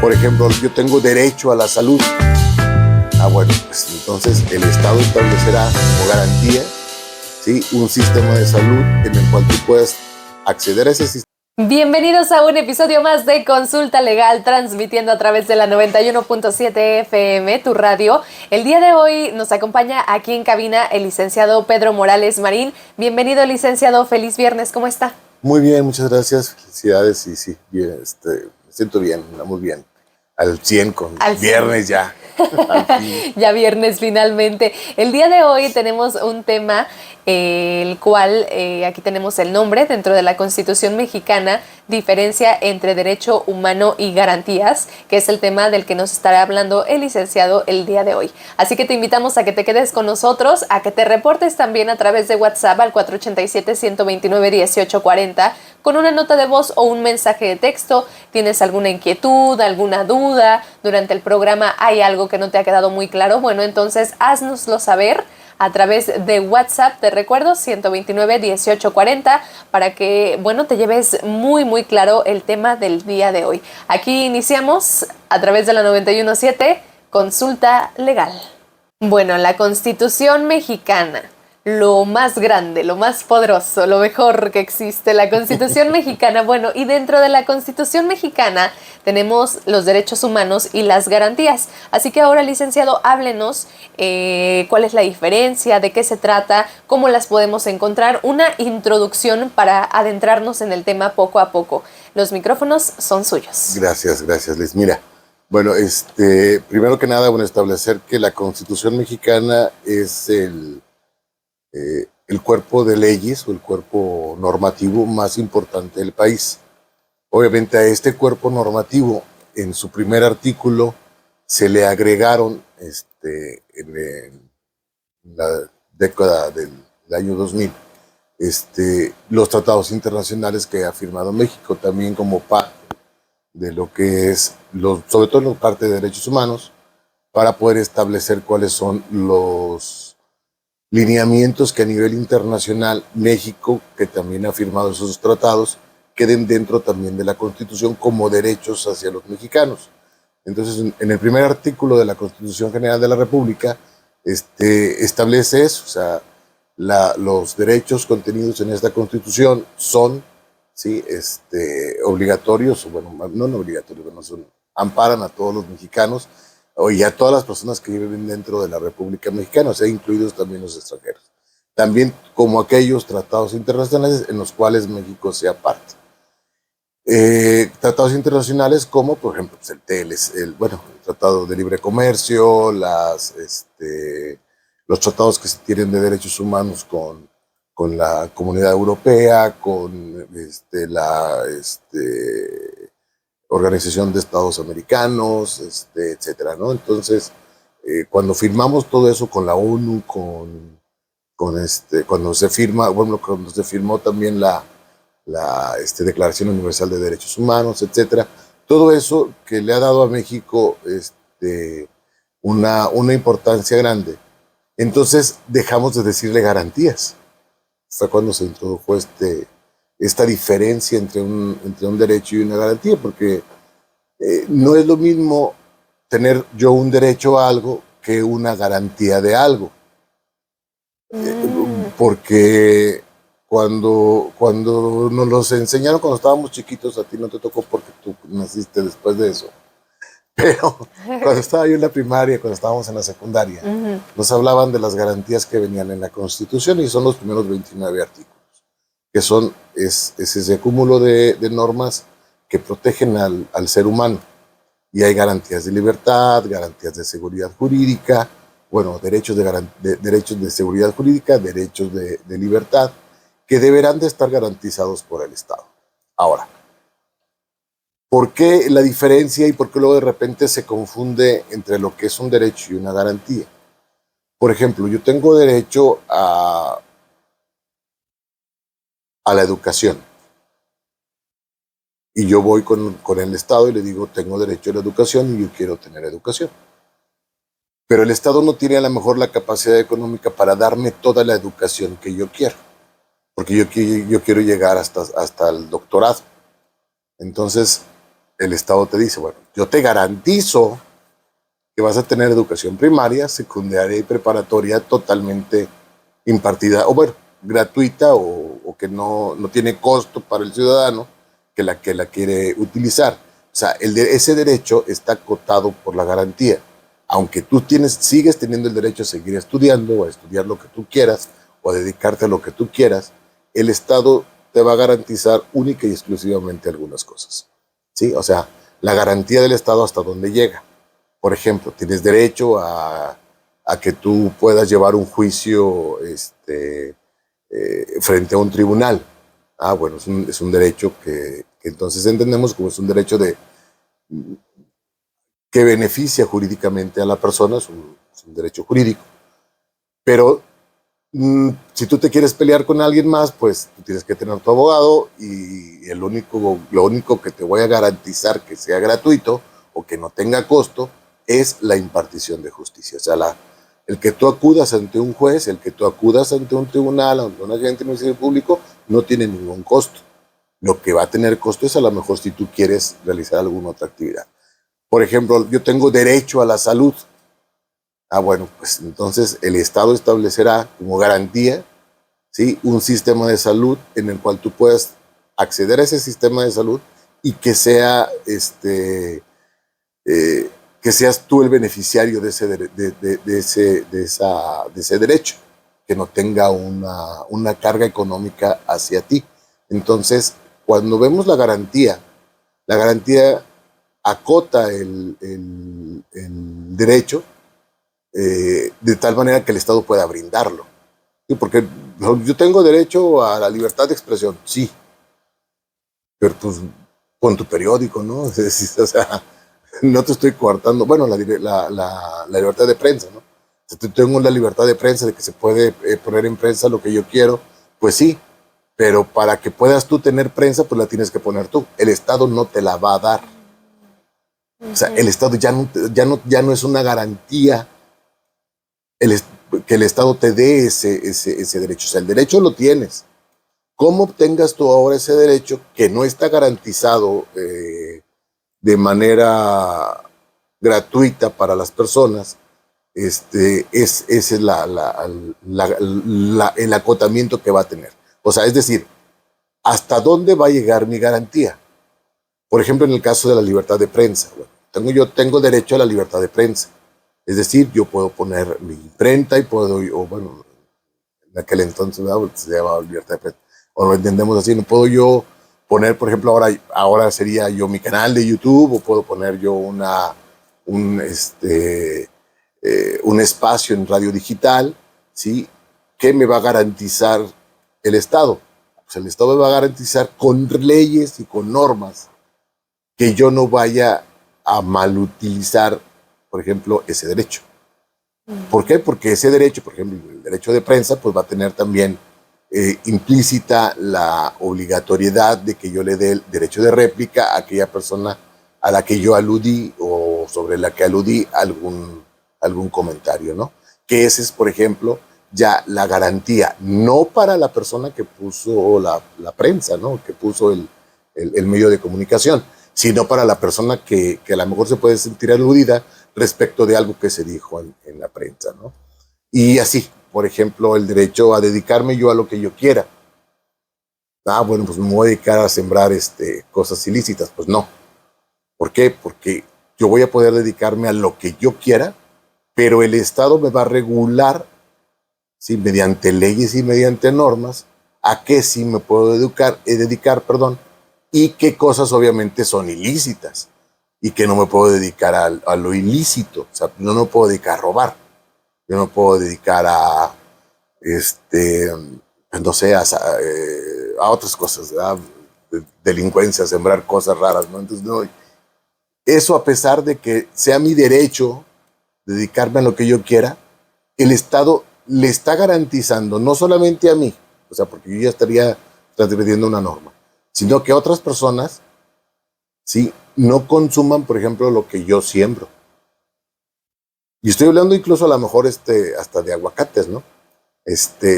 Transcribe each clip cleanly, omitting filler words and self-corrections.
Por ejemplo, yo tengo derecho a la salud. Bueno, pues entonces el Estado establecerá como garantía, ¿sí?, un sistema de salud en el cual tú puedas acceder a ese sistema. Bienvenidos a un episodio más de Consulta Legal, transmitiendo a través de la 91.7 FM, tu radio. El día de hoy nos acompaña aquí en cabina el licenciado Pedro Morales Marín. Bienvenido, licenciado. Feliz viernes. ¿Cómo está? Muy bien, muchas gracias. Felicidades. Y sí, bien, me siento bien, muy bien. Al 100 con al viernes 100. Ya. Ya viernes finalmente. El día de hoy tenemos un tema, el cual aquí tenemos el nombre dentro de la Constitución mexicana, diferencia entre derecho humano y garantías, que es el tema del que nos estará hablando el licenciado el día de hoy. Así que te invitamos a que te quedes con nosotros, a que te reportes también a través de WhatsApp al 487-129-1840 con una nota de voz o un mensaje de texto. ¿Tienes alguna inquietud, alguna duda? Durante el programa hay algo que no te ha quedado muy claro. Bueno, entonces haznoslo saber a través de WhatsApp, te recuerdo, 129-1840, para que, bueno, te lleves muy claro el tema del día de hoy. Aquí iniciamos a través de la 91.7, Consulta Legal. Bueno, la Constitución mexicana, lo más grande, lo más poderoso, lo mejor que existe, la Constitución mexicana. Bueno, y dentro de la Constitución mexicana tenemos los derechos humanos y las garantías. Así que ahora, licenciado, háblenos cuál es la diferencia, de qué se trata, cómo las podemos encontrar, una introducción para adentrarnos en el tema poco a poco. Los micrófonos son suyos. Gracias, Liz. Mira, bueno, primero que nada, establecer que la Constitución mexicana es el cuerpo de leyes o el cuerpo normativo más importante del país. Obviamente a este cuerpo normativo, en su primer artículo, se le agregaron en la década del año 2000 los tratados internacionales que ha firmado México, también como parte de lo que es, sobre todo en la parte de derechos humanos, para poder establecer cuáles son los lineamientos que a nivel internacional México, que también ha firmado esos tratados, queden dentro también de la Constitución como derechos hacia los mexicanos. Entonces, en el primer artículo de la Constitución General de la República, establece eso, o sea, los derechos contenidos en esta Constitución son, ¿sí?, obligatorios, bueno, no obligatorios, no son, amparan a todos los mexicanos, y a todas las personas que viven dentro de la República Mexicana, o sea, incluidos también los extranjeros. También como aquellos tratados internacionales en los cuales México sea parte. Tratados internacionales como, por ejemplo, pues el Tratado de Libre Comercio, los tratados que se tienen de derechos humanos con la Comunidad Europea, con la Organización de Estados Americanos, etcétera, ¿no? Entonces, cuando firmamos todo eso con la ONU, cuando se firmó también la Declaración Universal de Derechos Humanos, etcétera, todo eso que le ha dado a México una importancia grande. Entonces, dejamos de decirle garantías. Fue cuando se introdujo esta diferencia entre un derecho y una garantía, porque no es lo mismo tener yo un derecho a algo que una garantía de algo. Porque cuando nos los enseñaron cuando estábamos chiquitos, a ti no te tocó porque tú naciste después de eso, pero cuando estaba yo en la primaria, cuando estábamos en la secundaria, nos hablaban de las garantías que venían en la Constitución, y son los primeros 29 artículos. Que es ese cúmulo de normas que protegen al ser humano. Y hay garantías de libertad, garantías de seguridad jurídica, derechos de seguridad jurídica, derechos de libertad, que deberán de estar garantizados por el Estado. Ahora, ¿por qué la diferencia y por qué luego de repente se confunde entre lo que es un derecho y una garantía? Por ejemplo, yo tengo derecho a la educación. Y yo voy con el Estado y le digo, tengo derecho a la educación y yo quiero tener educación. Pero el Estado no tiene a lo mejor la capacidad económica para darme toda la educación que yo quiero. Porque yo quiero llegar hasta el doctorado. Entonces, el Estado te dice, bueno, yo te garantizo que vas a tener educación primaria, secundaria y preparatoria totalmente impartida, o bueno, gratuita o que no tiene costo para el ciudadano que la quiere utilizar. O sea, ese derecho está acotado por la garantía. Aunque tú sigues teniendo el derecho a seguir estudiando o a estudiar lo que tú quieras o a dedicarte a lo que tú quieras, el Estado te va a garantizar única y exclusivamente algunas cosas. ¿Sí? O sea, la garantía del Estado hasta dónde llega. Por ejemplo, tienes derecho a que tú puedas llevar un juicio frente a un tribunal. Ah, bueno, es un derecho que entonces entendemos como es un derecho que beneficia jurídicamente a la persona, es un derecho jurídico. Pero si tú te quieres pelear con alguien más, pues tú tienes que tener tu abogado y lo único que te voy a garantizar que sea gratuito o que no tenga costo es la impartición de justicia. O sea, el que tú acudas ante un juez, el que tú acudas ante un tribunal, ante un agente del Ministerio Público, no tiene ningún costo. Lo que va a tener costo es a lo mejor si tú quieres realizar alguna otra actividad. Por ejemplo, yo tengo derecho a la salud. Ah, bueno, pues entonces el Estado establecerá como garantía, ¿sí?, un sistema de salud en el cual tú puedas acceder a ese sistema de salud y que sea que seas tú el beneficiario de ese derecho, que no tenga una carga económica hacia ti. Entonces, cuando vemos la garantía acota el derecho de tal manera que el Estado pueda brindarlo. ¿Sí? Porque yo tengo derecho a la libertad de expresión, sí, pero pues con tu periódico, ¿no? O sea, no te estoy coartando, bueno, la libertad de prensa, ¿no? Si tengo la libertad de prensa, de que se puede poner en prensa lo que yo quiero, pues sí, pero para que puedas tú tener prensa, pues la tienes que poner tú. El Estado no te la va a dar. O sea, el Estado ya no es una garantía que el Estado te dé ese derecho. O sea, el derecho lo tienes. ¿Cómo obtengas tú ahora ese derecho que no está garantizado de manera gratuita para las personas? Ese es el acotamiento que va a tener. O sea, es decir, ¿hasta dónde va a llegar mi garantía? Por ejemplo, en el caso de la libertad de prensa. Bueno, yo tengo derecho a la libertad de prensa. Es decir, yo puedo poner mi imprenta y puedo, o bueno, en aquel entonces se llamaba libertad de prensa, o lo entendemos así, no puedo yo poner, por ejemplo, ahora sería yo mi canal de YouTube, o puedo poner yo un espacio en radio digital, ¿sí? ¿Qué me va a garantizar el Estado? Pues el Estado me va a garantizar con leyes y con normas que yo no vaya a malutilizar, por ejemplo, ese derecho. ¿Por qué? Porque ese derecho, por ejemplo, el derecho de prensa, pues va a tener también implícita la obligatoriedad de que yo le dé el derecho de réplica a aquella persona a la que yo aludí o sobre la que aludí algún comentario, ¿no? Que ese es, por ejemplo, ya la garantía, no para la persona que puso la prensa, ¿no? Que puso el medio de comunicación, sino para la persona que a lo mejor se puede sentir aludida respecto de algo que se dijo en la prensa, ¿no? Y así, por ejemplo, el derecho a dedicarme yo a lo que yo quiera. Ah, bueno, pues me voy a dedicar a sembrar cosas ilícitas. Pues no. ¿Por qué? Porque yo voy a poder dedicarme a lo que yo quiera, pero el Estado me va a regular, ¿sí?, mediante leyes y mediante normas, a qué sí me puedo dedicar, y qué cosas obviamente son ilícitas y que no me puedo dedicar a lo ilícito. O sea, no me puedo dedicar a robar, yo no puedo dedicar a, no sé, a otras cosas, ¿verdad? Delincuencia, a sembrar cosas raras, ¿no? Entonces, no, eso a pesar de que sea mi derecho dedicarme a lo que yo quiera, el Estado le está garantizando, no solamente a mí, o sea, porque yo ya estaría transgrediendo una norma, sino que otras personas, ¿sí?, no consuman, por ejemplo, lo que yo siembro. Y estoy hablando incluso a lo mejor hasta de aguacates, ¿no?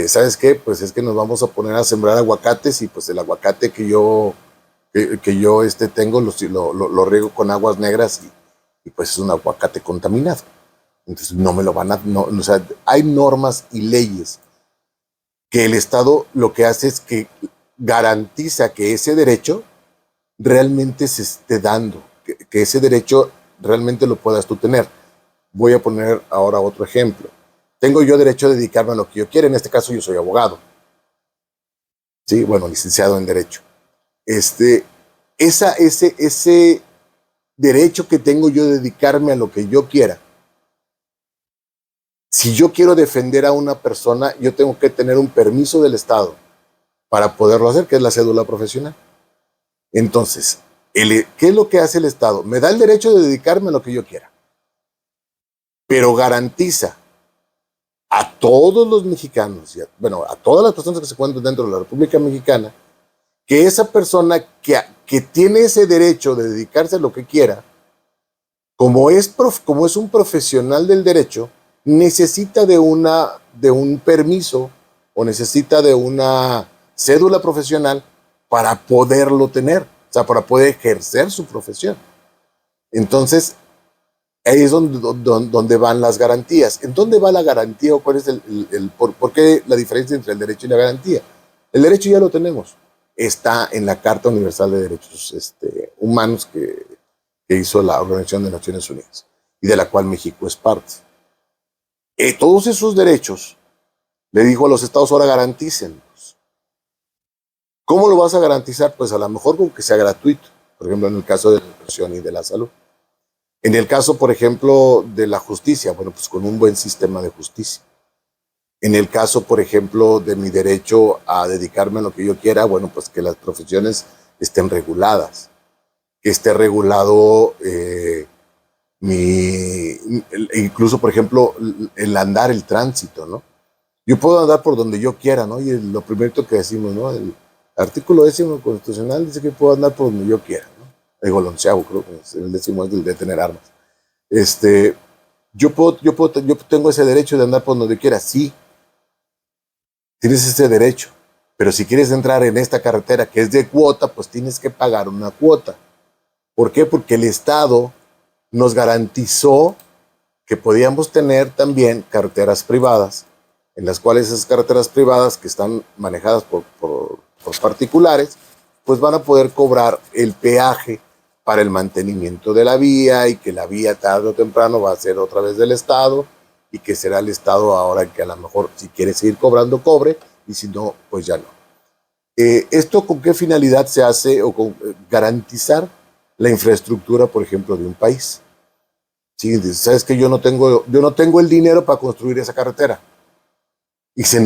¿Sabes qué? Pues es que nos vamos a poner a sembrar aguacates y pues el aguacate que yo que yo tengo, lo riego con aguas negras y pues es un aguacate contaminado. Entonces no me lo van a... No, o sea, hay normas y leyes que el Estado lo que hace es que garantiza que ese derecho realmente se esté dando, que ese derecho realmente lo puedas tú tener. Voy a poner ahora otro ejemplo. Tengo yo derecho a dedicarme a lo que yo quiera. En este caso yo soy abogado. Sí, bueno, licenciado en Derecho. Ese derecho que tengo yo de dedicarme a lo que yo quiera. Si yo quiero defender a una persona, yo tengo que tener un permiso del Estado para poderlo hacer, que es la cédula profesional. Entonces, ¿qué es lo que hace el Estado? Me da el derecho de dedicarme a lo que yo quiera, pero garantiza a todos los mexicanos, a todas las personas que se encuentran dentro de la República Mexicana, que esa persona que tiene ese derecho de dedicarse a lo que quiera, como es un profesional del derecho, necesita de un permiso o necesita de una cédula profesional para poderlo tener, o sea, para poder ejercer su profesión. Entonces, ahí es donde van las garantías. ¿En dónde va la garantía o cuál es por qué la diferencia entre el derecho y la garantía? El derecho ya lo tenemos. Está en la Carta Universal de Derechos Humanos que hizo la Organización de Naciones Unidas y de la cual México es parte. Todos esos derechos, le dijo a los estados, ahora garantícenlos. ¿Cómo lo vas a garantizar? Pues a lo mejor con que sea gratuito, por ejemplo, en el caso de la educación y de la salud. En el caso, por ejemplo, de la justicia, bueno, pues con un buen sistema de justicia. En el caso, por ejemplo, de mi derecho a dedicarme a lo que yo quiera, bueno, pues que las profesiones estén reguladas, que esté regulado incluso, por ejemplo, el andar, el tránsito, ¿no? Yo puedo andar por donde yo quiera, ¿no? Y lo primero que decimos, ¿no? El artículo 10º constitucional dice que puedo andar por donde yo quiera, ¿no? El 11º, creo que es el 10º, es el de tener armas. Yo tengo ese derecho de andar por donde quiera, sí. Tienes ese derecho. Pero si quieres entrar en esta carretera que es de cuota, pues tienes que pagar una cuota. ¿Por qué? Porque el Estado nos garantizó que podíamos tener también carreteras privadas, en las cuales esas carreteras privadas que están manejadas por particulares, pues van a poder cobrar el peaje para el mantenimiento de la vía y que la vía tarde o temprano va a ser otra vez del Estado y que será el Estado ahora que a lo mejor si quiere seguir cobrando, cobre y si no, pues ya no. ¿Esto con qué finalidad se hace o con garantizar la infraestructura, por ejemplo, de un país? Sí, sabes que yo no tengo el dinero para construir esa carretera y se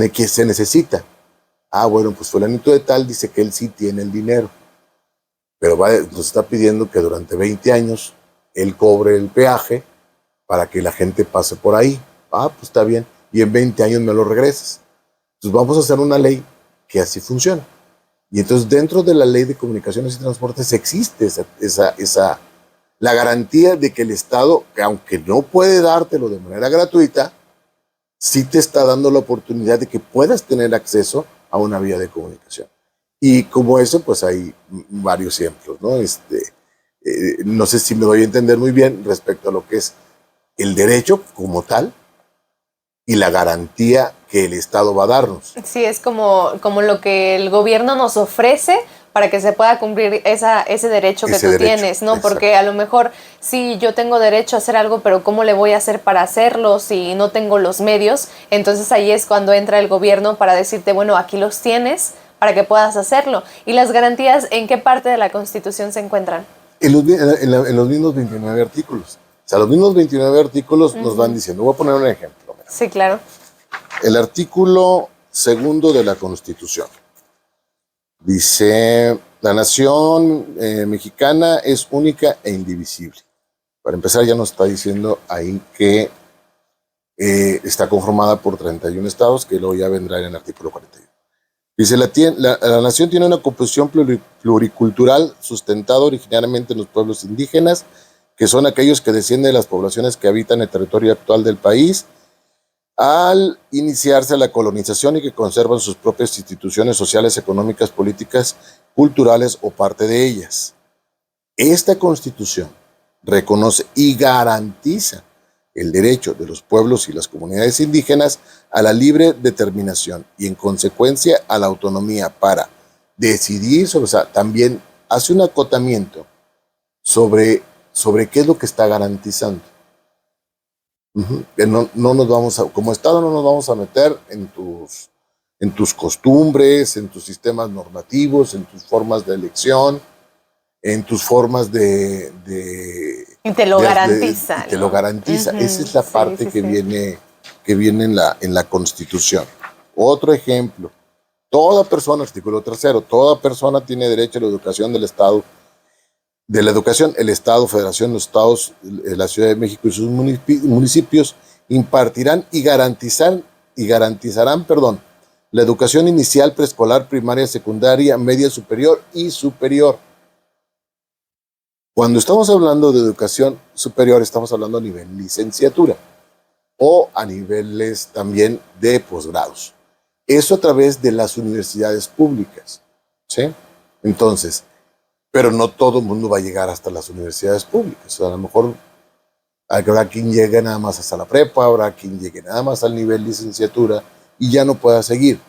necesita. Ah, bueno, pues fulanito de tal dice que él sí tiene el dinero, pero nos está pidiendo que durante 20 años él cobre el peaje para que la gente pase por ahí. Ah, pues está bien, y en 20 años me lo regresas. Entonces vamos a hacer una ley que así funciona. Y entonces dentro de la Ley de Comunicaciones y Transportes existe la garantía de que el Estado, que aunque no puede dártelo de manera gratuita, sí te está dando la oportunidad de que puedas tener acceso a una vía de comunicación. Y como eso, pues hay varios ejemplos, ¿no? No sé si me doy a entender muy bien respecto a lo que es el derecho como tal y la garantía que el Estado va a darnos. Sí, es como lo que el gobierno nos ofrece para que se pueda cumplir ese derecho que tú tienes, ¿no? Exacto. Porque a lo mejor sí, yo tengo derecho a hacer algo, pero ¿cómo le voy a hacer para hacerlo si no tengo los medios? Entonces ahí es cuando entra el gobierno para decirte, bueno, aquí los tienes para que puedas hacerlo. ¿Y las garantías en qué parte de la Constitución se encuentran? En los mismos 29 artículos. O sea, los mismos 29 artículos nos van diciendo. Voy a poner un ejemplo. Mira. Sí, claro. El artículo 2 de la Constitución dice, la nación mexicana es única e indivisible. Para empezar, ya nos está diciendo ahí que está conformada por 31 estados, que luego ya vendrá en el artículo 41. Dice, la nación tiene una composición pluricultural sustentada originariamente en los pueblos indígenas, que son aquellos que descienden de las poblaciones que habitan el territorio actual del país, al iniciarse la colonización y que conservan sus propias instituciones sociales, económicas, políticas culturales o parte de ellas. Esta Constitución reconoce y garantiza el derecho de los pueblos y las comunidades indígenas a la libre determinación y, en consecuencia, a la autonomía para decidir sobre, o sea, también hace un acotamiento sobre qué es lo que está garantizando. Que no nos vamos a, como Estado no nos vamos a meter en tus costumbres, en tus sistemas normativos, en tus formas de elección, en tus formas y te lo garantiza. Y te lo garantiza. Esa es la parte que viene en la Constitución. Otro ejemplo. Toda persona, artículo 3, toda persona tiene derecho a la educación del Estado. De la educación, el Estado, Federación, los Estados, la Ciudad de México y sus municipios impartirán y garantizarán, la educación inicial, preescolar, primaria, secundaria, media superior y superior. Cuando estamos hablando de educación superior, estamos hablando a nivel licenciatura o a niveles también de posgrados. Eso a través de las universidades públicas, ¿sí? Entonces, pero no todo el mundo va a llegar hasta las universidades públicas. O sea, a lo mejor habrá quien llegue nada más hasta la prepa, habrá quien llegue nada más al nivel licenciatura y ya no pueda seguir.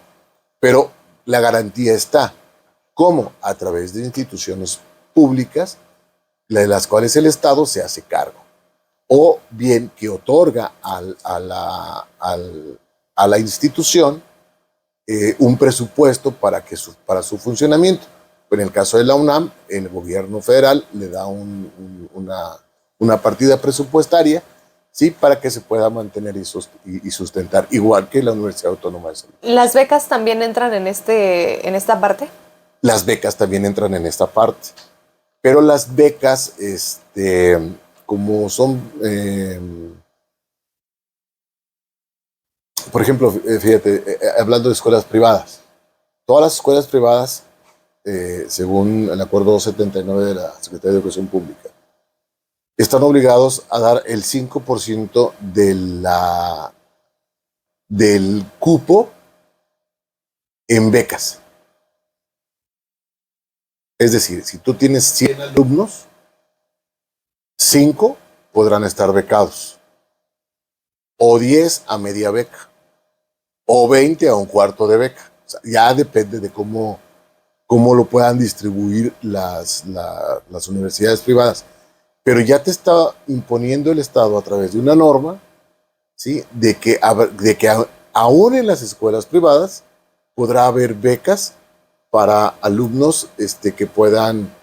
Pero la garantía está. ¿Cómo? A través de instituciones públicas, de las cuales el Estado se hace cargo. O bien que otorga a la institución un presupuesto para su funcionamiento. En el caso de la UNAM, el gobierno federal le da una partida presupuestaria, ¿sí? Para que se pueda mantener y sustentar, igual que la Universidad Autónoma de San Luis. ¿Las becas también entran en esta parte? Las becas también entran en esta parte, pero las becas, como son, por ejemplo, fíjate, hablando de escuelas privadas, todas las escuelas privadas, según el acuerdo 279 de la Secretaría de Educación Pública, están obligados a dar el 5% del cupo en becas. Es decir, si tú tienes 100 alumnos, 5 podrán estar becados, o 10 a media beca, o 20 a un cuarto de beca. O sea, ya depende de cómo lo puedan distribuir las universidades privadas. Pero ya te está imponiendo el Estado a través de una norma, ¿sí? de que aún en las escuelas privadas podrá haber becas para alumnos que puedan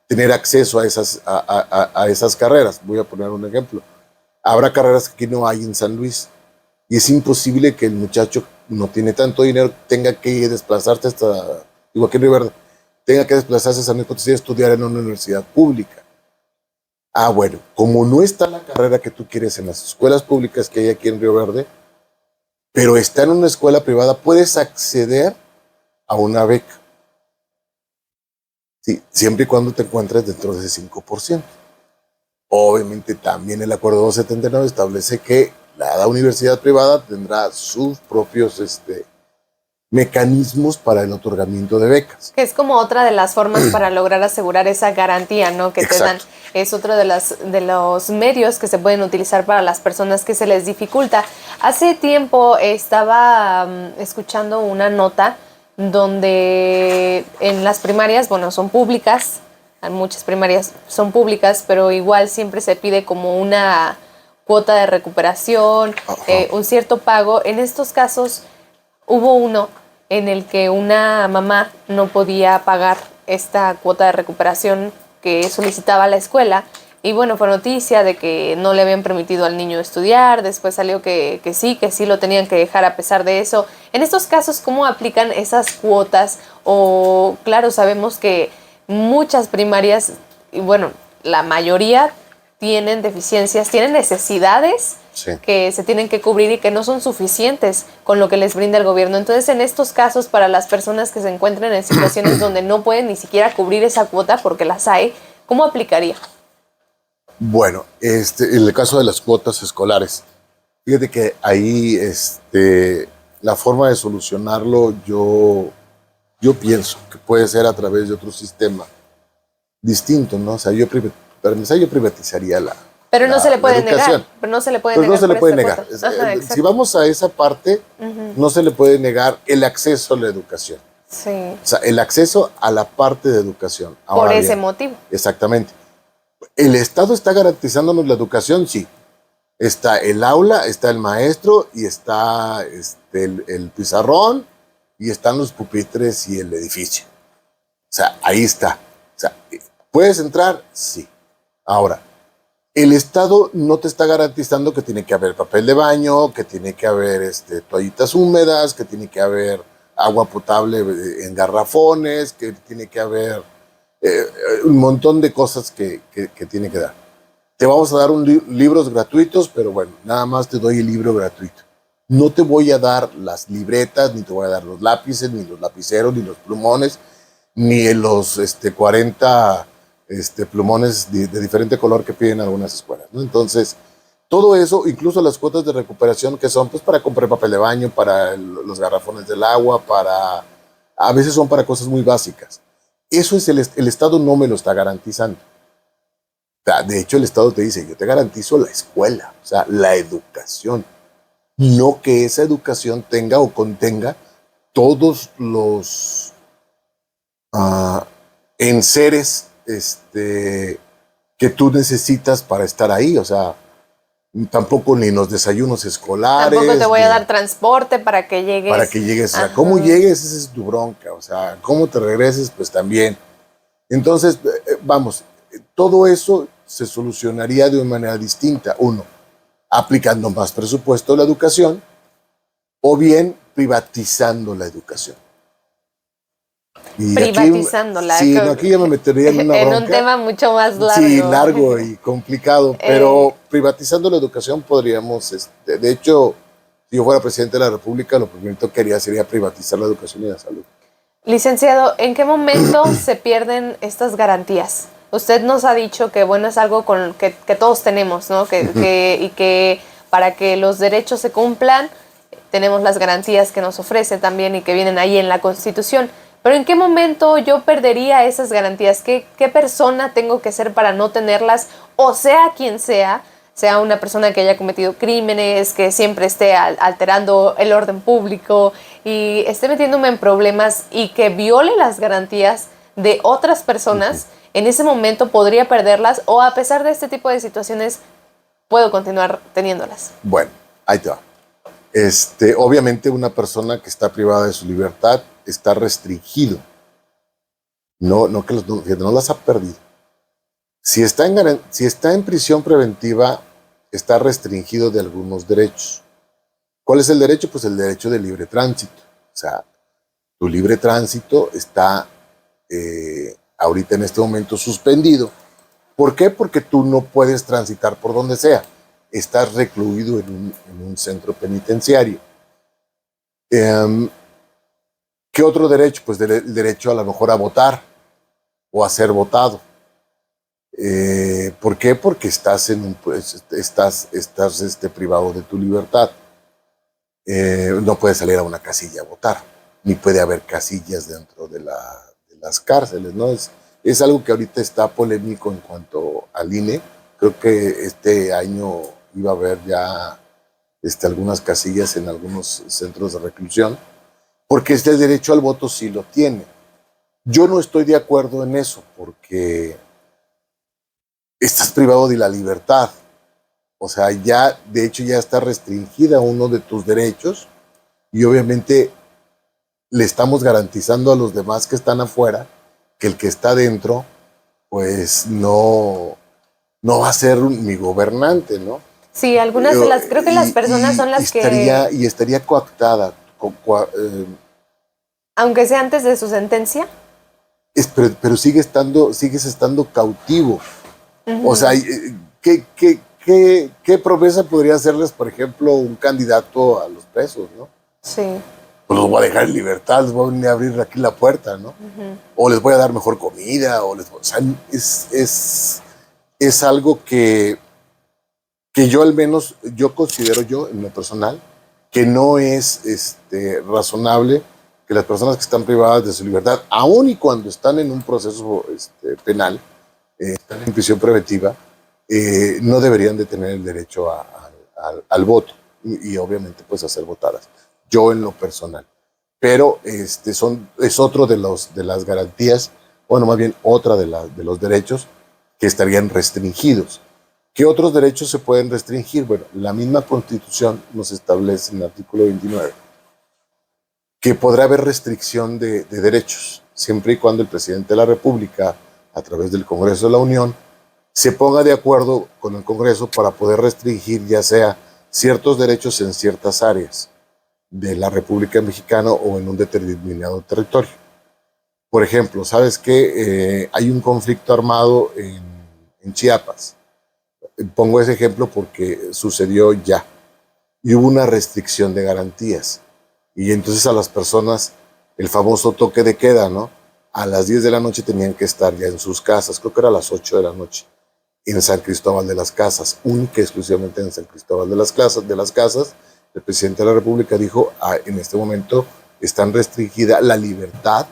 tener acceso a esas carreras. Voy a poner un ejemplo. Habrá carreras que no hay en San Luis y es imposible que el muchacho no tiene tanto dinero, tenga que desplazarse igual que en Río Verde, tenga que desplazarse a San Luis Potosí a estudiar en una universidad pública. Bueno, como no está la carrera que tú quieres en las escuelas públicas que hay aquí en Río Verde, pero está en una escuela privada, puedes acceder a una beca. Sí, siempre y cuando te encuentres dentro de ese 5%. Obviamente también el acuerdo 279 establece que cada universidad privada tendrá sus propios mecanismos para el otorgamiento de becas. Que es como otra de las formas para lograr asegurar esa garantía, ¿no? Que Exacto. te dan. Es otro de los medios que se pueden utilizar para las personas que se les dificulta. Hace tiempo estaba escuchando una nota donde en las primarias, bueno, son públicas, muchas primarias son públicas, pero igual siempre se pide como una cuota de recuperación, un cierto pago. En estos casos hubo uno en el que una mamá no podía pagar esta cuota de recuperación que solicitaba la escuela. Y bueno, fue noticia de que no le habían permitido al niño estudiar, después salió que sí lo tenían que dejar a pesar de eso. En estos casos, ¿cómo aplican esas cuotas? O, claro, sabemos que muchas primarias, y bueno, la mayoría tienen deficiencias, tienen necesidades que se tienen que cubrir y que no son suficientes con lo que les brinda el gobierno. Entonces, en estos casos, para las personas que se encuentran en situaciones donde no pueden ni siquiera cubrir esa cuota porque las hay, ¿cómo aplicaría? Bueno, en el caso de las cuotas escolares, fíjate que ahí la forma de solucionarlo yo yo pienso que puede ser a través de otro sistema distinto, ¿no? O sea, para empezar, yo privatizaría Pero no se le puede negar, educación. pero no se le puede Pero no negar se le por puede esta negar. cuota. Ajá, Si exacto. vamos a esa parte, no se le puede negar el acceso a la educación. Sí, O sea, el acceso a la parte de educación. por Ahora ese bien, motivo. exactamente. ¿El Estado está garantizándonos la educación? Sí. Está el aula, está el maestro y está el pizarrón y están los pupitres y el edificio. O sea, ahí está. O sea, ¿puedes entrar? Sí. Ahora, el Estado no te está garantizando que tiene que haber papel de baño, que tiene que haber toallitas húmedas, que tiene que haber agua potable en garrafones, que tiene que haber un montón de cosas que tiene que dar. Te vamos a dar libros gratuitos, pero bueno, nada más te doy el libro gratuito. No te voy a dar las libretas, ni te voy a dar los lápices, ni los lapiceros, ni los plumones, ni los 40 plumones de diferente color que piden algunas escuelas, ¿no? Entonces, todo eso, incluso las cuotas de recuperación que son pues para comprar papel de baño, para los garrafones del agua, a veces son para cosas muy básicas. Eso es el Estado no me lo está garantizando. De hecho, el Estado te dice, yo te garantizo la escuela, o sea, la educación. No que esa educación tenga o contenga todos los enseres que tú necesitas para estar ahí. O sea, tampoco ni los desayunos escolares. Tampoco te voy a dar transporte para que llegues. Para que llegues. O sea, cómo llegues, esa es tu bronca. O sea, cómo te regreses, pues también. Entonces, vamos, todo eso se solucionaría de una manera distinta. Uno, aplicando más presupuesto a la educación o bien privatizando la educación. Y privatizándola. Aquí, sí, no, aquí ya me metería en una bronca. En un tema mucho más largo. Sí, largo y complicado, pero privatizando la educación podríamos, de hecho, si yo fuera presidente de la República, lo primero que quería sería privatizar la educación y la salud. Licenciado, ¿en qué momento se pierden estas garantías? Usted nos ha dicho que, bueno, es algo que todos tenemos, ¿no? Y que para que los derechos se cumplan, tenemos las garantías que nos ofrece también y que vienen ahí en la Constitución. Pero ¿en qué momento yo perdería esas garantías? ¿Qué persona tengo que ser para no tenerlas? O sea quien sea una persona que haya cometido crímenes, que siempre esté alterando el orden público y esté metiéndome en problemas y que viole las garantías de otras personas, en ese momento podría perderlas o a pesar de este tipo de situaciones puedo continuar teniéndolas. Bueno, ahí te va. Obviamente una persona que está privada de su libertad está restringido. No las ha perdido. Si está en prisión preventiva, está restringido de algunos derechos. ¿Cuál es el derecho? Pues el derecho de libre tránsito. O sea, tu libre tránsito está ahorita en este momento suspendido. ¿Por qué? Porque tú no puedes transitar por donde sea. Estás recluido en un centro penitenciario. ¿Qué otro derecho? Pues el derecho a lo mejor a votar o a ser votado. ¿Por qué? Porque estás privado de tu libertad. No puedes salir a una casilla a votar, ni puede haber casillas dentro de las cárceles, ¿no? Es algo que ahorita está polémico en cuanto al INE. Creo que este año iba a haber ya algunas casillas en algunos centros de reclusión, porque este derecho al voto sí lo tiene. Yo no estoy de acuerdo en eso, porque estás privado de la libertad. O sea, de hecho ya está restringida uno de tus derechos y obviamente le estamos garantizando a los demás que están afuera que el que está dentro, pues no va a ser mi gobernante, ¿no? Sí, algunas de las, creo que las personas son las que... Y estaría coactada. Aunque sea antes de su sentencia. Pero sigues estando cautivo. O sea, ¿qué promesa podría hacerles, por ejemplo, un candidato a los presos, ¿no? Sí. Pues los voy a dejar en libertad, les voy a venir a abrir aquí la puerta, ¿no? O les voy a dar mejor comida, o sea, es algo que yo al menos, yo considero yo, en lo personal, que no es razonable que las personas que están privadas de su libertad, aun y cuando están en un proceso penal, están en prisión preventiva, no deberían de tener el derecho al voto y obviamente pues a ser votadas. Yo en lo personal. Pero es otro de las garantías, bueno, más bien otra de los derechos que estarían restringidos. ¿Qué otros derechos se pueden restringir? Bueno, la misma Constitución nos establece en el artículo 29 que podrá haber restricción de derechos, siempre y cuando el presidente de la República, a través del Congreso de la Unión, se ponga de acuerdo con el Congreso para poder restringir ya sea ciertos derechos en ciertas áreas de la República Mexicana o en un determinado territorio. Por ejemplo, ¿sabes qué? Hay un conflicto armado en Chiapas. Pongo ese ejemplo porque sucedió ya y hubo una restricción de garantías. Y entonces a las personas, el famoso toque de queda, ¿no? A las 10 de la noche tenían que estar ya en sus casas, creo que era a las 8 de la noche, en San Cristóbal de las Casas, única y exclusivamente en San Cristóbal de las Casas. El presidente de la República dijo, en este momento están restringida la libertad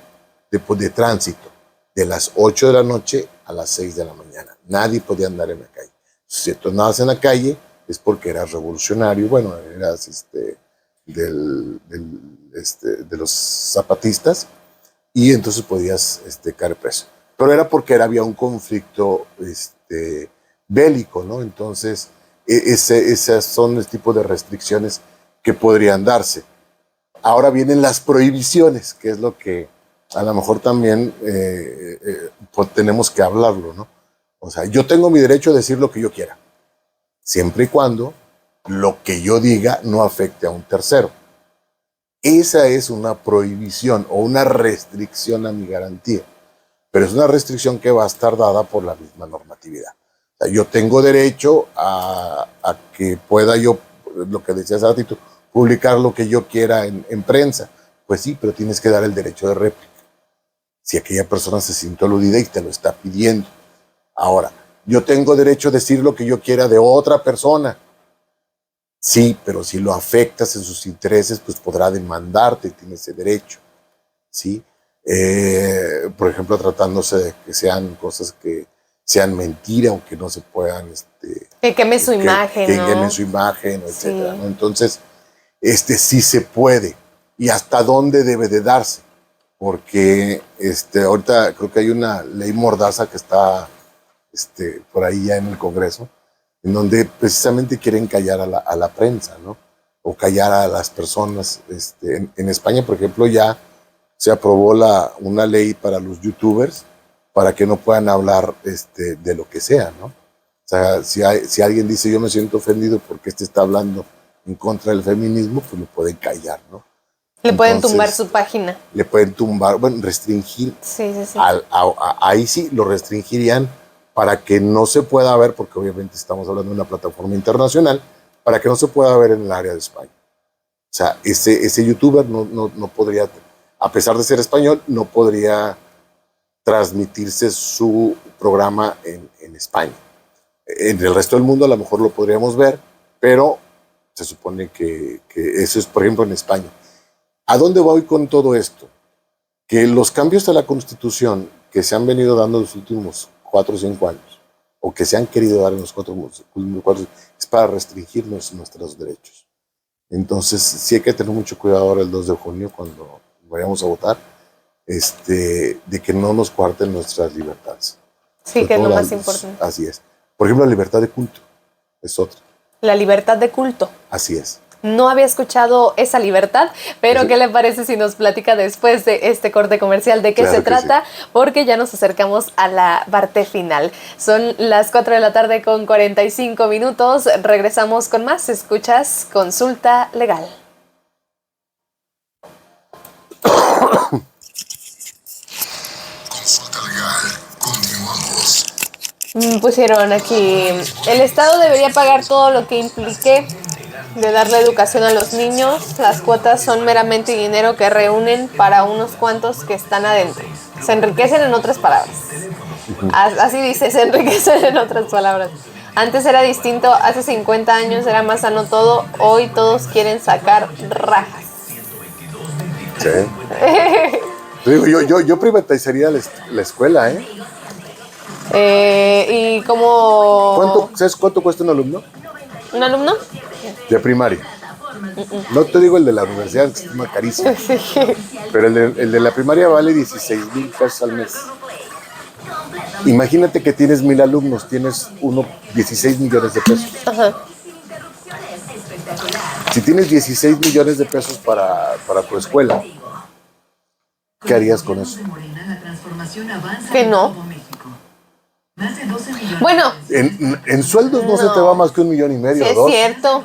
de tránsito de las 8 de la noche a las 6 de la mañana. Nadie podía andar en la calle. Si tú andabas en la calle es porque eras revolucionario, bueno, eras de los zapatistas y entonces podías caer preso. Pero era porque había un conflicto bélico, ¿no? Entonces, esas son el tipo de restricciones que podrían darse. Ahora vienen las prohibiciones, que es lo que a lo mejor también pues tenemos que hablarlo, ¿no? O sea, yo tengo mi derecho a decir lo que yo quiera, siempre y cuando lo que yo diga no afecte a un tercero. Esa es una prohibición o una restricción a mi garantía, pero es una restricción que va a estar dada por la misma normatividad. O sea, yo tengo derecho a que pueda yo, lo que decías hace ratito, publicar lo que yo quiera en prensa. Pues sí, pero tienes que dar el derecho de réplica. Si aquella persona se sintió aludida y te lo está pidiendo. Ahora, yo tengo derecho a decir lo que yo quiera de otra persona. Sí, pero si lo afectas en sus intereses, pues podrá demandarte, tiene ese derecho. ¿Sí? Por ejemplo, tratándose de que sean cosas que sean mentira o que no se puedan... que queme su imagen, que ¿no? queme su imagen, Sí. etcétera, ¿no? Entonces, sí se puede. ¿Y hasta dónde debe de darse? Porque ahorita creo que hay una ley mordaza que está por ahí ya en el Congreso, en donde precisamente quieren callar a la prensa, ¿no? O callar a las personas. En España, por ejemplo, ya se aprobó una ley para los youtubers para que no puedan hablar de lo que sea, ¿no? O sea, si alguien dice yo me siento ofendido porque está hablando en contra del feminismo, pues lo pueden callar, ¿no? Le pueden Entonces, tumbar su página. Le pueden tumbar, bueno, restringir. Sí. Ahí sí lo restringirían para que no se pueda ver, porque obviamente estamos hablando de una plataforma internacional, para que no se pueda ver en el área de España. O sea, ese youtuber no podría, a pesar de ser español, no podría transmitirse su programa en España. En el resto del mundo a lo mejor lo podríamos ver, pero se supone que eso es, por ejemplo, en España. ¿A dónde voy con todo esto? Que los cambios a la Constitución que se han venido dando en los últimos 4 o 5 años, o que se han querido dar en los 4 es para restringir nuestros derechos. Entonces, sí hay que tener mucho cuidado ahora el 2 de junio cuando vayamos a votar, de que no nos cuarten nuestras libertades. Sí, que es lo más importante. Así es. Por ejemplo, la libertad de culto es otra. La libertad de culto. Así es. No había escuchado esa libertad, pero Sí. ¿qué le parece si nos platica después de este corte comercial de qué Claro se que trata? sí. Porque ya nos acercamos a la parte final. Son las 4 de la tarde con 45 minutos. Regresamos con más. Escuchas Consulta Legal. Consulta Legal. Continuamos. Pusieron aquí, el Estado debería pagar todo lo que implique de darle educación a los niños. Las cuotas son meramente dinero que reúnen para unos cuantos que están adentro. Se enriquecen en otras palabras. Así dice, se enriquecen en otras palabras. Antes era distinto, hace 50 años era más sano todo, hoy todos quieren sacar rajas. Sí. Te digo, yo privatizaría la escuela, ¿eh? Y como... ¿Sabes cuánto cuesta un alumno ¿Un alumno? de primaria? No te digo el de la universidad, que es carísimo. Sí. Pero el de la primaria vale 16,000 pesos al mes. Imagínate que tienes 1,000 alumnos, tienes 16 millones de pesos. Ajá. Si tienes 16 millones de pesos para tu escuela, ¿qué harías con eso? Que no. Bueno, En sueldos no se te va más que 1,5 millones, sí es dos. cierto.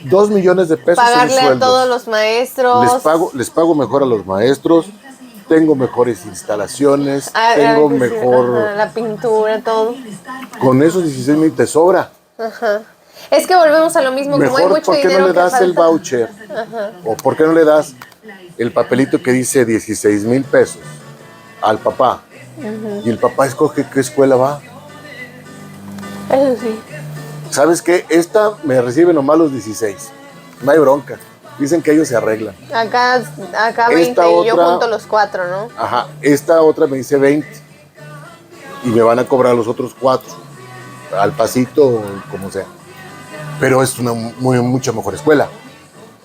2 millones de pesos Pagarle en a sueldos. todos los maestros. Les pago mejor a los maestros, tengo mejores instalaciones, Ah, tengo pues sí, mejor... ajá, la pintura, todo. Con esos 16,000 te sobra. Ajá. Es que volvemos a lo mismo, como hay Mejor, mucho ¿por qué dinero no le que das el falta. voucher? ¿O por qué no le das el papelito que dice 16,000 pesos al papá? Y el papá escoge qué escuela va. Eso sí. ¿Sabes qué? Esta me recibe nomás los 16. No hay bronca. Dicen que ellos se arreglan. Acá 20 Esta y yo otra- junto los 4, ¿no? Ajá, esta otra me dice 20. Y me van a cobrar los otros 4. Al pasito, o como sea. Pero es una mucho mejor escuela.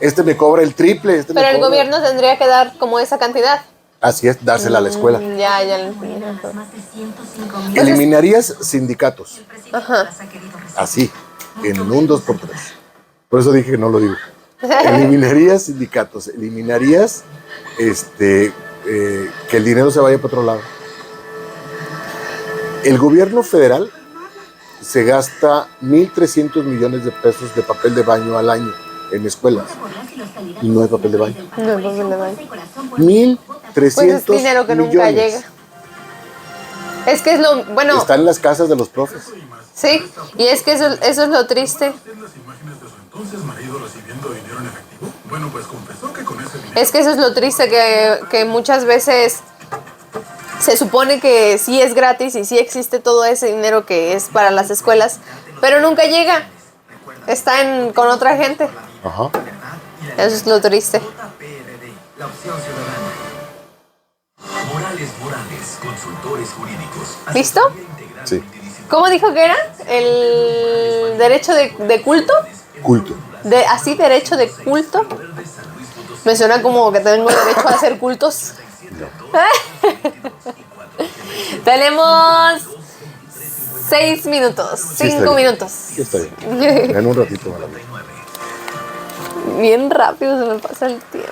Este me cobra el triple. Pero el gobierno tendría que dar como esa cantidad. Así es, dársela a la escuela. Ya lo entendí. Eliminarías sindicatos. Ajá. Así, en un 2x3. Por eso dije que no lo digo. Eliminarías sindicatos. Eliminarías que el dinero se vaya para otro lado. El gobierno federal se gasta 1,300 millones de pesos de papel de baño al año en escuelas. Y no hay papel de baño. No, pues le va. 1,300 Pues es dinero que nunca millones. llega. Es que es lo... Bueno, Está en las casas de los profes. sí. Y es que eso es lo triste. Las imágenes de su entonces marido recibiendo dinero en efectivo. Bueno, pues confesó que con ese dinero... Es que eso es lo triste, que muchas veces se supone que sí es gratis y sí existe todo ese dinero que es para las escuelas, pero nunca llega. Está con otra gente. Ajá. Eso es lo triste. JPRD, la opción ciudadana. Morales, consultores jurídicos. ¿Listo? Sí. ¿Cómo dijo que era? ¿El derecho de culto? Culto. ¿Así derecho de culto? Me suena como que tengo derecho a hacer cultos. Tenemos 6 minutos, Sí, 5 está bien. minutos. Sí, está bien. En un ratito van a ver. Bien rápido se me pasa el tiempo.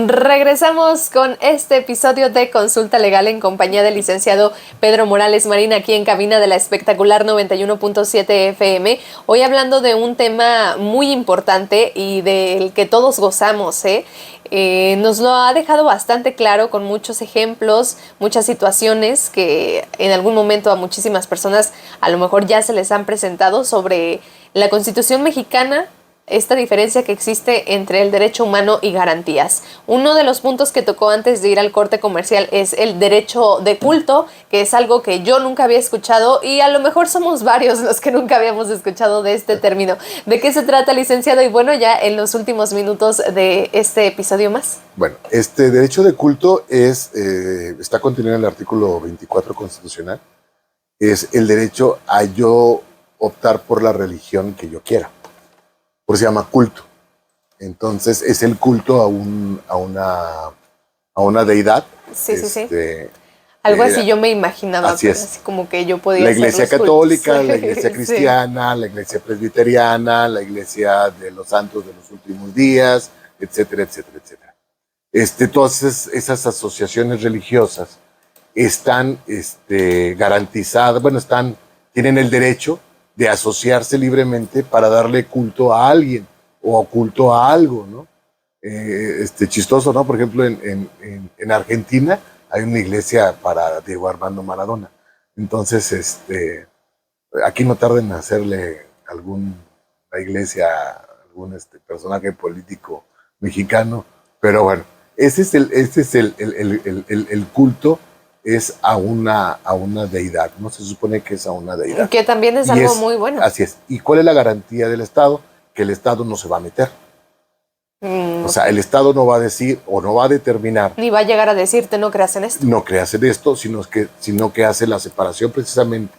Regresamos con este episodio de Consulta Legal en compañía del licenciado Pedro Morales Marín, aquí en cabina de la espectacular 91.7 FM. Hoy hablando de un tema muy importante y del que todos gozamos, nos lo ha dejado bastante claro con muchos ejemplos, muchas situaciones que en algún momento a muchísimas personas a lo mejor ya se les han presentado sobre la Constitución mexicana, esta diferencia que existe entre el derecho humano y garantías. Uno de los puntos que tocó antes de ir al corte comercial es el derecho de culto, que es algo que yo nunca había escuchado y a lo mejor somos varios los que nunca habíamos escuchado de este término. ¿De qué se trata, licenciado? Y bueno, ya en los últimos minutos de este episodio más. Bueno, este derecho de culto está contenido en el artículo 24 constitucional. Es el derecho a yo optar por la religión que yo quiera. Por eso se llama culto. Entonces es el culto a una deidad. Sí, sí, sí. Algo así yo me imaginaba. Así es. Así como que yo podía La hacer iglesia los cultos. católica, la iglesia Sí. cristiana, la iglesia presbiteriana, la iglesia de los santos de los últimos días, etcétera, etcétera, etcétera. Todas esas asociaciones religiosas están garantizadas, tienen el derecho de asociarse libremente para darle culto a alguien o culto a algo, ¿no? Chistoso, ¿no? Por ejemplo, en Argentina hay una iglesia para Diego Armando Maradona. Entonces, aquí no tarden en hacerle alguna iglesia a algún personaje político mexicano, pero bueno, ese es el culto es a una deidad, no se supone que es a una deidad. Que también es Y algo muy bueno. Así es. ¿Y cuál es la garantía del Estado? Que el Estado no se va a meter. O sea, el Estado no va a decir o no va a determinar. Ni va a llegar a decirte no creas en esto. No creas en esto, sino que hace la separación precisamente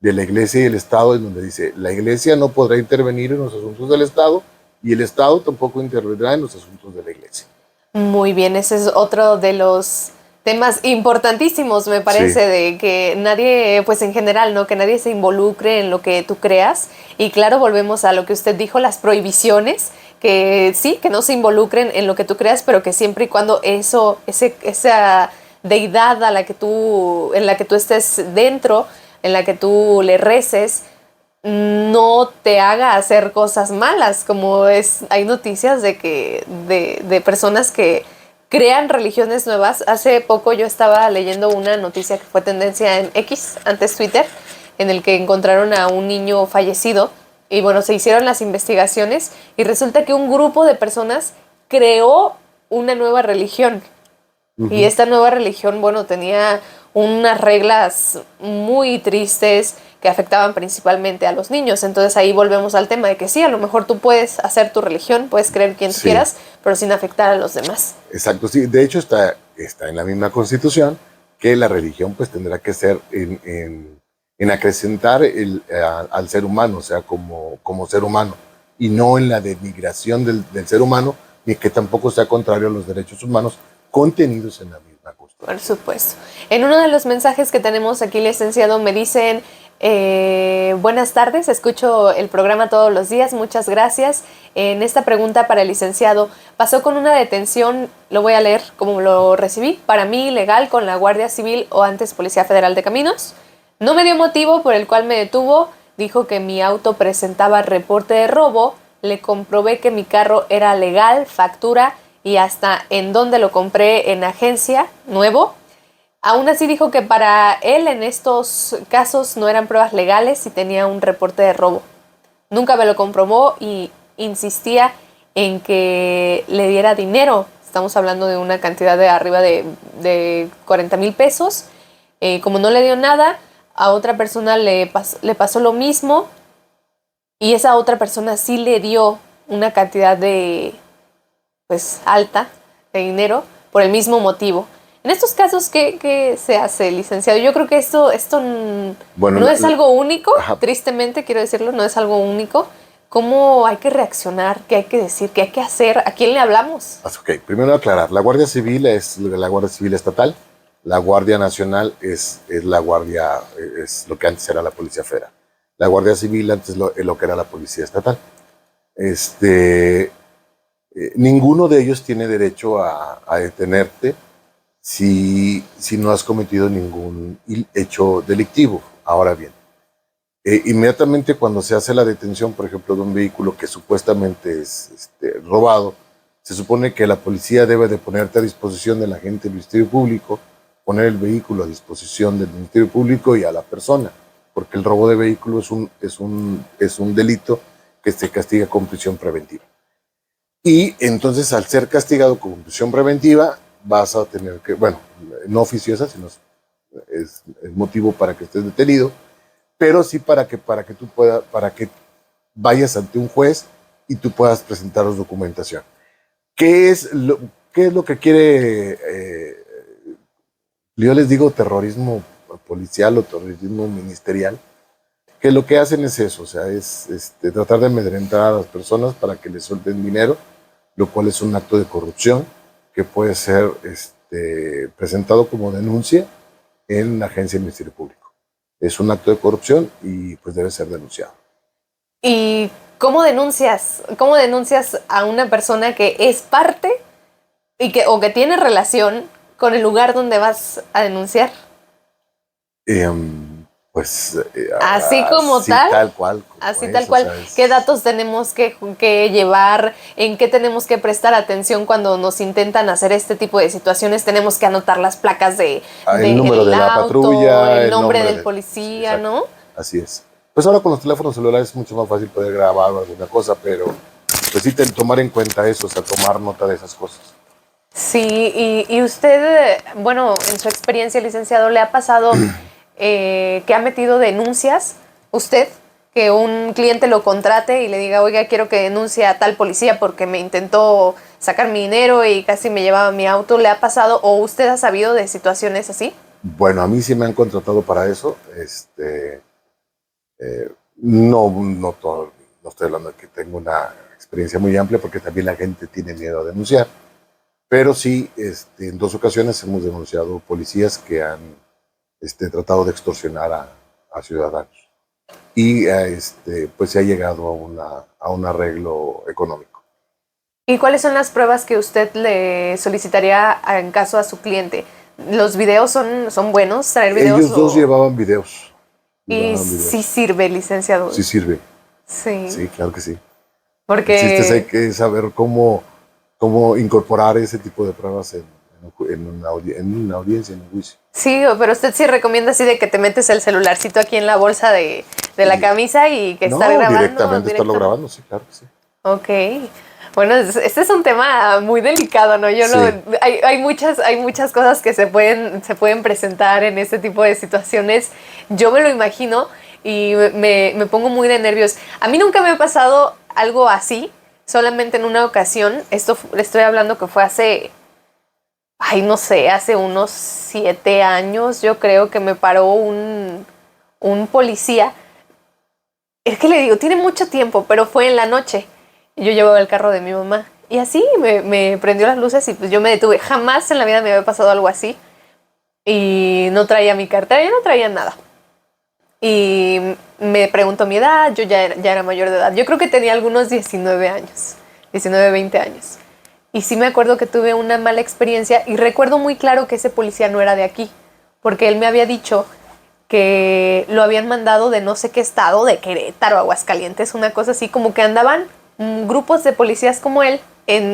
de la Iglesia y el Estado, en donde dice, la Iglesia no podrá intervenir en los asuntos del Estado y el Estado tampoco intervendrá en los asuntos de la Iglesia. Muy bien, ese es otro de los temas importantísimos, me parece, Sí. de que nadie, pues en general, ¿no? Que nadie se involucre en lo que tú creas. Y claro, volvemos a lo que usted dijo, las prohibiciones, que sí, que no se involucren en lo que tú creas, pero que siempre y cuando esa deidad en la que tú estés dentro, en la que tú le reces, no te haga hacer cosas malas, como hay noticias de personas que crean religiones nuevas. Hace poco yo estaba leyendo una noticia que fue tendencia en X, antes Twitter, en el que encontraron a un niño fallecido y bueno, se hicieron las investigaciones y resulta que un grupo de personas creó una nueva religión. Y esta nueva religión, bueno, tenía unas reglas muy tristes que afectaban principalmente a los niños. Entonces ahí volvemos al tema de que sí, a lo mejor tú puedes hacer tu religión, puedes creer quien Sí. quieras, pero sin afectar a los demás. Exacto, sí. De hecho, está en la misma Constitución que la religión pues tendrá que ser en acrecentar al ser humano, o sea, como ser humano, y no en la denigración del ser humano, ni que tampoco sea contrario a los derechos humanos contenidos en la misma Constitución. Por supuesto. En uno de los mensajes que tenemos aquí, licenciado, me dicen, buenas tardes, escucho el programa todos los días, muchas gracias. En esta pregunta para el licenciado, pasó con una detención, lo voy a leer como lo recibí, para mí ilegal con la Guardia Civil o antes Policía Federal de Caminos. No me dio motivo por el cual me detuvo, dijo que mi auto presentaba reporte de robo, le comprobé que mi carro era legal, factura y hasta en donde lo compré en agencia, nuevo. Aún así dijo que para él en estos casos no eran pruebas legales y tenía un reporte de robo. Nunca me lo comprobó y insistía en que le diera dinero. Estamos hablando de una cantidad de arriba de 40,000 pesos. Como no le dio nada, a otra persona le pasó lo mismo y esa otra persona sí le dio una cantidad pues alta de dinero por el mismo motivo. En estos casos, ¿qué se hace, licenciado? Yo creo que esto Bueno, no es algo único, ajá. Tristemente quiero decirlo, no es algo único. ¿Cómo hay que reaccionar? ¿Qué hay que decir? ¿Qué hay que hacer? ¿A quién le hablamos? Ok, primero aclarar, la Guardia Civil es la Guardia Civil estatal, la Guardia Nacional es la Guardia, es lo que antes era la Policía Federal. La Guardia Civil antes es lo que era la Policía Estatal. Ninguno de ellos tiene derecho a detenerte si no has cometido ningún hecho delictivo. Ahora bien, inmediatamente cuando se hace la detención, por ejemplo, de un vehículo que supuestamente es robado, se supone que la policía debe de ponerte a disposición del agente del Ministerio Público, poner el vehículo a disposición del Ministerio Público y a la persona, porque el robo de vehículo es un delito que se castiga con prisión preventiva. Y entonces, al ser castigado con prisión preventiva, vas a tener que, bueno, no oficiosa, sino es motivo para que estés detenido, pero sí para que vayas ante un juez y tú puedas presentaros documentación. ¿Qué es lo que quiere, yo les digo terrorismo policial o terrorismo ministerial? Que lo que hacen es eso, o sea, es tratar de amedrentar a las personas para que les suelten dinero, lo cual es un acto de corrupción que puede ser presentado como denuncia en la agencia del Ministerio Público. Es un acto de corrupción y pues debe ser denunciado. ¿Y cómo denuncias a una persona que es parte o que tiene relación con el lugar donde vas a denunciar? Así como tal. Tal cual. Así tal cual. ¿Qué datos tenemos que llevar? ¿En qué tenemos que prestar atención cuando nos intentan hacer este tipo de situaciones? Tenemos que anotar las placas el número de la patrulla, el nombre del policía, exacto. ¿no? Así es. Pues ahora con los teléfonos celulares es mucho más fácil poder grabar alguna cosa, pero pues sí tomar en cuenta eso, o sea, tomar nota de esas cosas. Sí, y usted, bueno, en su experiencia, licenciado, ¿le ha pasado que ha metido denuncias usted? Que un cliente lo contrate y le diga, oiga, quiero que denuncie a tal policía porque me intentó sacar mi dinero y casi me llevaba mi auto. ¿Le ha pasado o usted ha sabido de situaciones así? Bueno, a mí sí me han contratado para eso. No todo, no estoy hablando de que tengo una experiencia muy amplia porque también la gente tiene miedo a denunciar. Pero sí, en 2 ocasiones hemos denunciado policías que han tratado de extorsionar a ciudadanos. Y pues se ha llegado a un arreglo económico. ¿Y cuáles son las pruebas que usted le solicitaría en caso a su cliente? ¿Los videos son buenos? ¿Traer videos? Ellos dos llevaban videos. Y sí sirve, licenciado. Sí sirve. Sí. Sí, claro que sí. Porque... El chiste es hay que saber cómo incorporar ese tipo de pruebas en una audiencia, en un juicio. Sí, pero usted sí recomienda así de que te metes el celularcito aquí en la bolsa de la camisa y que está grabando. Directamente estarlo grabando, sí, claro que sí. Ok. Bueno, este es un tema muy delicado, ¿no? Hay muchas cosas que se pueden presentar en este tipo de situaciones. Yo me lo imagino y me pongo muy de nervios. A mí nunca me ha pasado algo así, solamente en una ocasión. Esto le estoy hablando que fue hace unos 7 años, yo creo, que me paró un policía. Es que le digo, tiene mucho tiempo, pero fue en la noche. Yo llevaba el carro de mi mamá y así me prendió las luces y pues yo me detuve. Jamás en la vida me había pasado algo así. Y no traía mi cartera, yo no traía nada. Y me preguntó mi edad, yo ya era mayor de edad. Yo creo que tenía algunos 19 años, 19, 20 años. Y sí me acuerdo que tuve una mala experiencia y recuerdo muy claro que ese policía no era de aquí, porque él me había dicho que lo habían mandado de no sé qué estado, de Querétaro, Aguascalientes, una cosa así, como que andaban grupos de policías como él,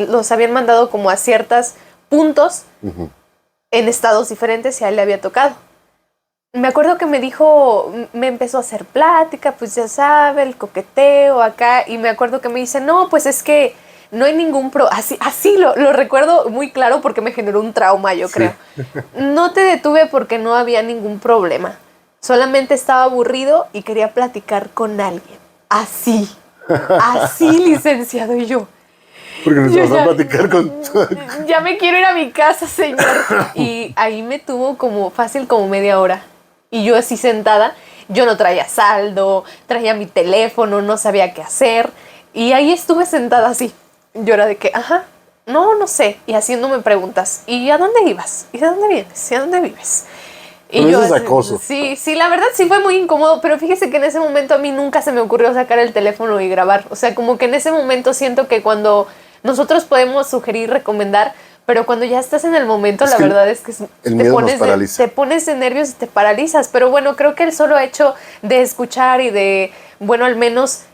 los habían mandado como a ciertos puntos en estados diferentes y a él le había tocado. Me acuerdo que me dijo, me empezó a hacer plática, pues ya sabe, el coqueteo acá, y me acuerdo que me dice, no, pues es que no hay ningún así lo recuerdo muy claro porque me generó un trauma, yo creo. No te detuve porque no había ningún problema, solamente estaba aburrido y quería platicar con alguien. Así, licenciado, y yo. Porque nos vas a platicar con... Ya me quiero ir a mi casa, señor. Y ahí me tuvo fácil como media hora. Y yo así sentada, yo no traía saldo, traía mi teléfono, no sabía qué hacer. Y ahí estuve sentada así. Yo era de que, no sé. Y haciéndome preguntas. ¿Y a dónde ibas? ¿Y de dónde vienes? ¿Y a dónde vives? Y yo, eso es acoso. Sí, la verdad sí fue muy incómodo, pero fíjese que en ese momento a mí nunca se me ocurrió sacar el teléfono y grabar. O sea, como que en ese momento siento que cuando nosotros podemos sugerir, recomendar, pero cuando ya estás en el momento, la verdad es que te pones de nervios y te paralizas. Pero bueno, creo que el solo hecho de escuchar y de, bueno, al menos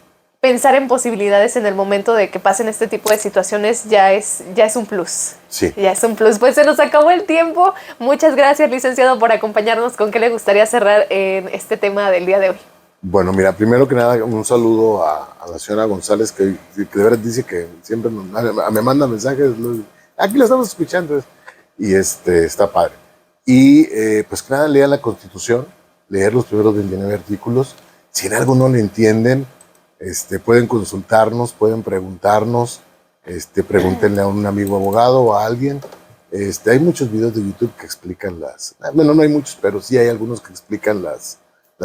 pensar en posibilidades en el momento de que pasen este tipo de situaciones ya es un plus. Sí. Ya es un plus. Pues se nos acabó el tiempo. Muchas gracias, licenciado, por acompañarnos. ¿Con qué le gustaría cerrar en este tema del día de hoy? Bueno, mira, primero que nada, un saludo a la señora González, que de verdad dice que siempre me manda mensajes. Aquí lo estamos escuchando. Y está padre. Y pues que nada, lean la Constitución, leer los primeros 29 artículos. Si en algo no le entienden, pueden consultarnos, pueden preguntarnos, pregúntenle a un amigo abogado o a alguien. Hay muchos videos de YouTube que explican bueno, no hay muchos, pero sí hay algunos que explican las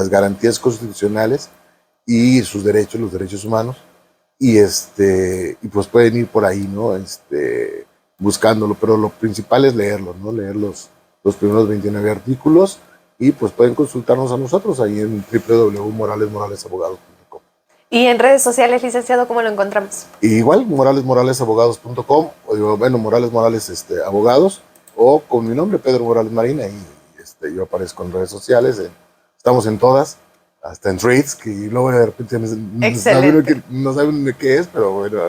garantías constitucionales y sus derechos, los derechos humanos. Y pues pueden ir por ahí, ¿no? Buscándolo, pero lo principal es leerlo, ¿no? Leer los primeros 29 artículos y pues pueden consultarnos a nosotros ahí en www.moralesmoralesabogados.com. Y en redes sociales, licenciado, ¿cómo lo encontramos? Igual, moralesmoralesabogados.com, o bueno, Morales Morales Abogados, o con mi nombre, Pedro Morales Marina, y yo aparezco en redes sociales, estamos en todas, hasta en Threads, que luego de repente no saben qué es, pero bueno,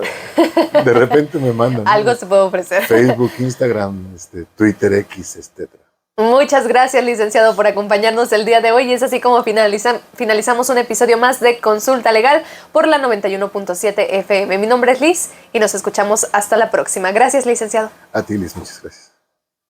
de repente me mandan. Algo se puede ofrecer. Facebook, Instagram, Twitter, X, etc. Muchas gracias, licenciado, por acompañarnos el día de hoy. Y es así como finalizamos un episodio más de Consulta Legal por la 91.7 FM. Mi nombre es Liz y nos escuchamos hasta la próxima. Gracias, licenciado. A ti, Liz, muchas gracias.